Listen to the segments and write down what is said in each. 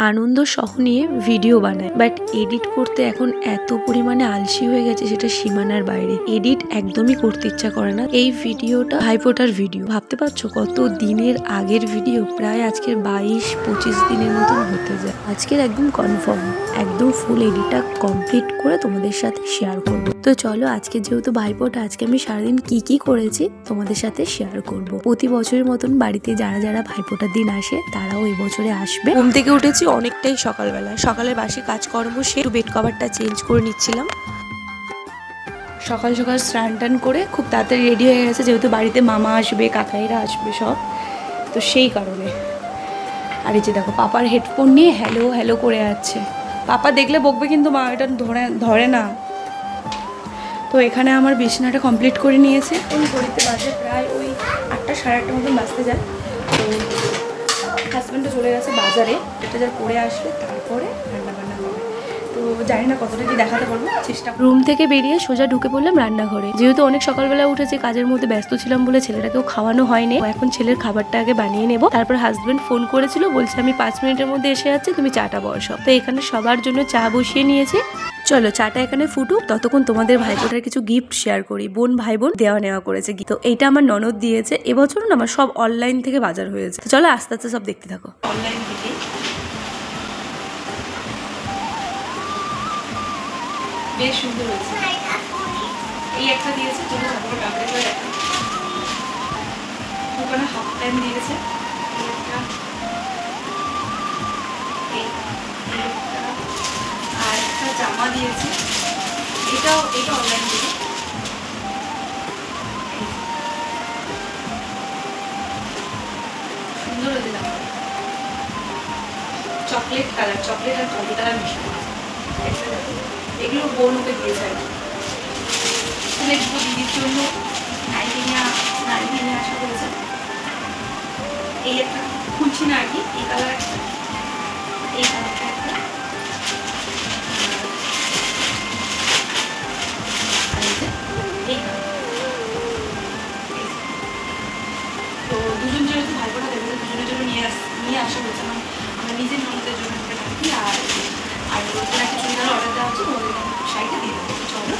আনন্দ সহ নিয়ে ভিডিও বানায়, বাট এডিট করতে এখন এত পরিমাণে আলসি হয়ে গেছে সেটা সীমানার বাইরে। এডিট একদমই করতে ইচ্ছা করে না। এই ভিডিওটা ভাইফোঁটার ভিডিও, ভাবতে পারছো কত দিনের আগের ভিডিও, প্রায় আজকের 22-25 দিনের মতন হতে যায়। আজকের একদম কনফার্ম, একদম ফুল এডিটটা কমপ্লিট করে তোমাদের সাথে শেয়ার করব। তো চলো, আজকে যেহেতু ভাইফোঁটা, আজকে আমি সারাদিন কি করেছি তোমাদের সাথে শেয়ার করব। প্রতি বছরের মতন বাড়িতে যারা যারা ভাইফোঁটার দিন আসে তারাও এই বছরে আসবে। ঘুম থেকে উঠেছি অনেকটাই সকালবেলা, সকালের বাসি কাজকর্ম সে বেড কভারটা চেঞ্জ করে নিচ্ছিলাম। সকাল সকাল স্নান টান করে খুব তাড়াতাড়ি রেডি হয়ে গেছে, যেহেতু বাড়িতে মামা আসবে, কাকাইরা আসবে সব, তো সেই কারণে। আর এই যে দেখো পাপার হেডফোন নিয়ে হ্যালো হ্যালো করে যাচ্ছে। পাপা দেখলে বকবে কিন্তু, মা এটা ধরে না। তো এখানে আমার বিছানাটা কমপ্লিট করে নিয়েছে। ওই ঘড়িতে বাজে প্রায় ওই 8টা সাড়ে 8টার মতন বাজতে যায়। তো হাজব্যান্ডও চলে গেছে বাজারে, এটা যা করে আসবে তারপরে রান্নাবান্না হবে। তো জানি না কতটা কি দেখাতে পারবো, চেষ্টা। রুম থেকে বেরিয়ে সোজা ঢুকে পড়লাম রান্নাঘরে। যেহেতু অনেক সকালবেলা উঠেছে, কাজের মধ্যে ব্যস্ত ছিলাম বলে ছেলেটাকেও খাওয়ানো হয়নি। এখন ছেলের খাবারটা আগে বানিয়ে নেব। তারপর হাজব্যান্ড ফোন করেছিল, বলছে আমি 5 মিনিটের মধ্যে এসে যাচ্ছি, তুমি চাটা বসাও। তো এখানে সবার জন্য চা বসিয়ে নিয়েছি। চলো চাটা এখানে ফুটুক, ততক্ষণ তোমাদের ভাইফোঁটার কিছু গিফট শেয়ার করি। বোন ভাই বোন দেওয়া নেওয়া করেছে। তো এইটা আমার ননদ দিয়েছে। এবছর না আমার সব অনলাইন থেকে বাজার হয়েছে। চলো আস্তে আস্তে সব দেখতে থাকো। অনলাইন থেকে বেশ সুন্দর হয়েছে। এই একটা দিয়েছে, দোকানে হাফ টাইম দিয়েছে। আর একটা জামা দিয়েছে, এটা অনলাইন থেকে। সুন্দর হয়েছে জামা, চকলেট কালার, চকলেট আর কলি কালার মিশানো আছে। এগুলো বোন ওকে দিয়েছে আর কি। দিদির জন্য নাইটি নিয়ে আসা করেছে। এই একটা খুলছি না আর কি, এই কালার একটা, এই কালারটা একটা, এই কালার। তো দুজন যেহেতু ভাইফোঁটা দেবে, দুজনের জন্য নিয়ে আসা হয়েছে। আমার নিজের ননদের জন্য একটা নাকি, আর ওদের একটা চুড়িদার অর্ডার দেওয়া হচ্ছে, ওদের শাড়িটা দিয়ে দেবো। চলো,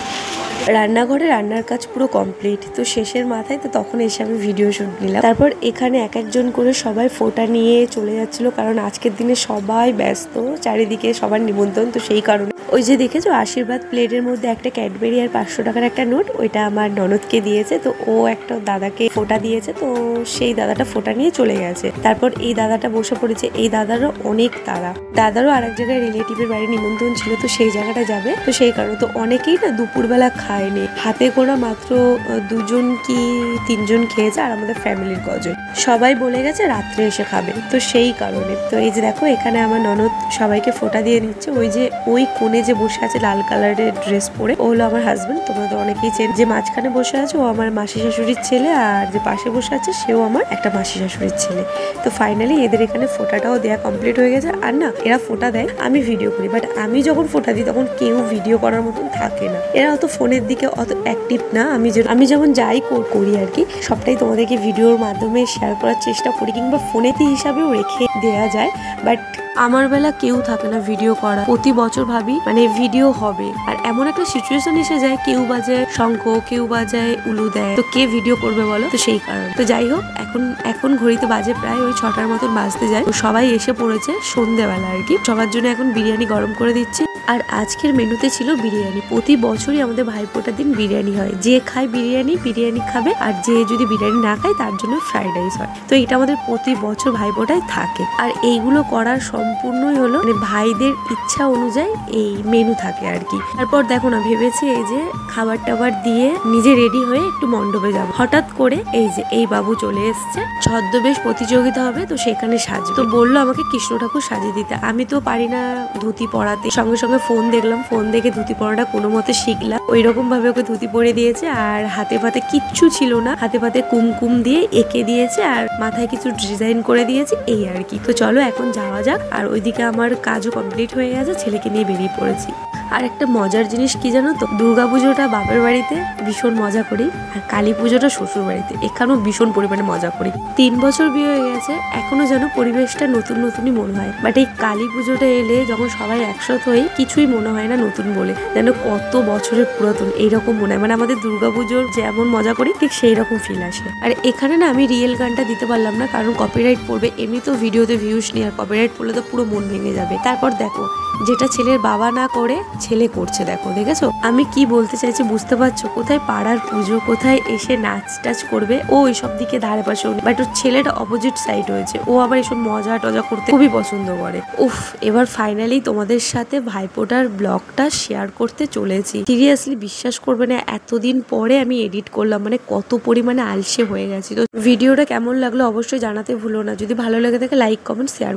রান্নাঘরে রান্নার কাজ পুরো কমপ্লিট। তো শেষের মাথায় তো তখন এসে আমি ভিডিও শুট নিলাম। তারপর এখানে এক একজন করে সবাই ফোঁটা নিয়ে চলে যাচ্ছিল, কারণ আজকের দিনে সবাই ব্যস্ত, চারিদিকে সবার নিমন্ত্রণ। তো সেই কারণে ওই যে দেখেছো আশীর্বাদ প্লেটের মধ্যে একটা ক্যাডবেরি আর 500 টাকার একটা নোট, ওইটা আমার ননদকে দিয়েছে। তো ও একটা দাদাকে ফোঁটা দিয়েছে, তো সেই দাদাটা ফোঁটা নিয়ে চলে গেছে। তারপর এই দাদাটা বসে পড়েছে। এই দাদারও অনেক তাড়া, দাদারও আরেক জায়গায় রিলেটিভের বাড়ি নিমন্ত্রণ ছিল, তো সেই জায়গাটা যাবে। তো সেই কারণে তো অনেকেই না দুপুরবেলা খায়নি, হাতে গোনা মাত্র 2জন কি 3জন খেয়েছে, আর আমাদের ফ্যামিলির কজন সবাই বলে গেছে রাত্রে এসে খাবে। তো সেই কারণে তো এই যে দেখো এখানে আমার ননদ সবাইকে ফোঁটা দিয়ে নিচ্ছে। ওই কোণে যে বসে আছে লাল কালারের ড্রেস পরে, ও হলো আমার হাজবেন্ড। তোমরা তো অনেকেই চেন। যে মাঝখানে বসে আছে ও আমার মাসি শাশুড়ির ছেলে, আর যে পাশে বসে আছে সেও আমার একটা মাসি শাশুড়ির ছেলে। তো ফাইনালি এদের এখানে ফোঁটাটাও দেওয়া কমপ্লিট হয়ে গেছে। আর না, এরা ফোঁটা দেয়, আমি ভিডিও করি, বাট আমি যখন ফোঁটা দিই তখন কেউ ভিডিও করার মতন থাকে না। এরা অত ফোনের দিকে অত অ্যাক্টিভ না। আমি যেমন যাই করি আর কি, সবটাই তোমাদেরকে ভিডিওর মাধ্যমে শেয়ার করার চেষ্টা করি, কিংবা ফোনেতে হিসাবেও রেখে দেওয়া যায়। বাট আমার বেলা কেউ থাকে না ভিডিও করা। প্রতি বছর ভাবি মানে ভিডিও হবে, আর এমন একটা সিচুয়েশন এসে যায়, কেউ বাজায় শঙ্খ, কেউ বাজায় উলু দেয়, তো কে ভিডিও করবে বলো? তো সেই কারণে তো যাই হোক, এখন ঘড়িতে বাজে প্রায় ওই 6টার মতন বাজতে যায়। সবাই এসে পড়েছে সন্ধ্যেবেলা আর কি। সবার জন্য এখন বিরিয়ানি গরম করে দিচ্ছি। আর আজকের মেনুতে ছিল বিরিয়ানি। প্রতি বছরই আমাদের ভাইফোঁটার দিন বিরিয়ানি হয়। যে খায় বিরিয়ানি খাবে, আর যে যদি বিরিয়ানি না খায় তার জন্য ফ্রাইড রাইস হয়। তো এটা আমাদের প্রতি বছর ভাইফোঁটায় থাকে। আর এইগুলো করার সম্পূর্ণই হলো মানে ভাইদের ইচ্ছা অনুযায়ী এই মেনু থাকে আর কি। তারপর দেখো না, ভেবেছি এই যে খাবার টাবার দিয়ে নিজে রেডি হয়ে একটু মণ্ডপে যাব। হঠাৎ করে এই যে এই বাবু চলে এসছে, ছদ্মবেশ প্রতিযোগিতা হবে, তো সেখানে সাজবে। তো বললো আমাকে কৃষ্ণ ঠাকুর সাজিয়ে দিতে। আমি তো পারি না ধুতি পরাতে। সঙ্গে সঙ্গে ফোন দেখলাম, ফোন দেখে ধুতি পরাটা কোনো মতে শিখলাম। ওই রকম ভাবে ওকে ধুতি পরে দিয়েছে। আর হাতে পাতে কিচ্ছু ছিল না, হাতে পাতে কুমকুম দিয়ে এঁকে দিয়েছে, আর মাথায় কিছু ডিজাইন করে দিয়েছে, এই আর কি। তো চলো এখন যাওয়া যাক। আর ওইদিকে আমার কাজও কমপ্লিট হয়ে গেছে, ছেলেকে নিয়ে বেরিয়ে পড়েছি। আর একটা মজার জিনিস কি জানো তো, দুর্গাপুজোটা বাপের বাড়িতে ভীষণ মজা করি, আর কালী পুজোটা শ্বশুর বাড়িতে এখানেও ভীষণ পরিমাণে মজা করি। 3 বছর বিয়ে হয়ে গেছে, এখনো যেন পরিবেশটা নতুন নতুনই মনে হয়। বাট এই কালী পুজোটা এলে যখন সবাই একসাথে হই, কিছুই মনে হয় না নতুন বলে, যেন কত বছরের পুরাতন এইরকম মনে হয়। মানে আমাদের দুর্গাপুজোর যেমন মজা করি ঠিক সেই রকম ফিল আসে। আর এখানে না আমি রিয়েল গানটা দিতে পারলাম না, কারণ কপিরাইট পড়বে। এমনি তো ভিডিওতে ভিউজ নেই, আর কপিরাইট পড়লে তো পুরো মন ভেঙে যাবে। তারপর দেখো, যেটা ছেলের বাবা না করে ছেলে করছে, দেখো দেখেছো আমি কি বলতে চাইছি বুঝতে পারছো? কোথায় পাড়ার পুজো, কোথায় এসে নাচ টাচ করবে, ও এইসব দিকে ধারে পাশে, বাট ওর ছেলেটা অপোজিট সাইড হয়েছে, ও আবার এসব মজা টজা করতে খুবই পছন্দ করে। উফ, এবার ফাইনালি তোমাদের সাথে ভাইফোঁটার ব্লগটা শেয়ার করতে চলেছি। সিরিয়াসলি বিশ্বাস করবে না, এতদিন পরে আমি এডিট করলাম, মানে কত পরিমাণে আলসে হয়ে গেছি। তো ভিডিওটা কেমন লাগলো অবশ্যই জানাতে ভুলো না। যদি ভালো লেগে থাকে লাইক কমেন্ট শেয়ার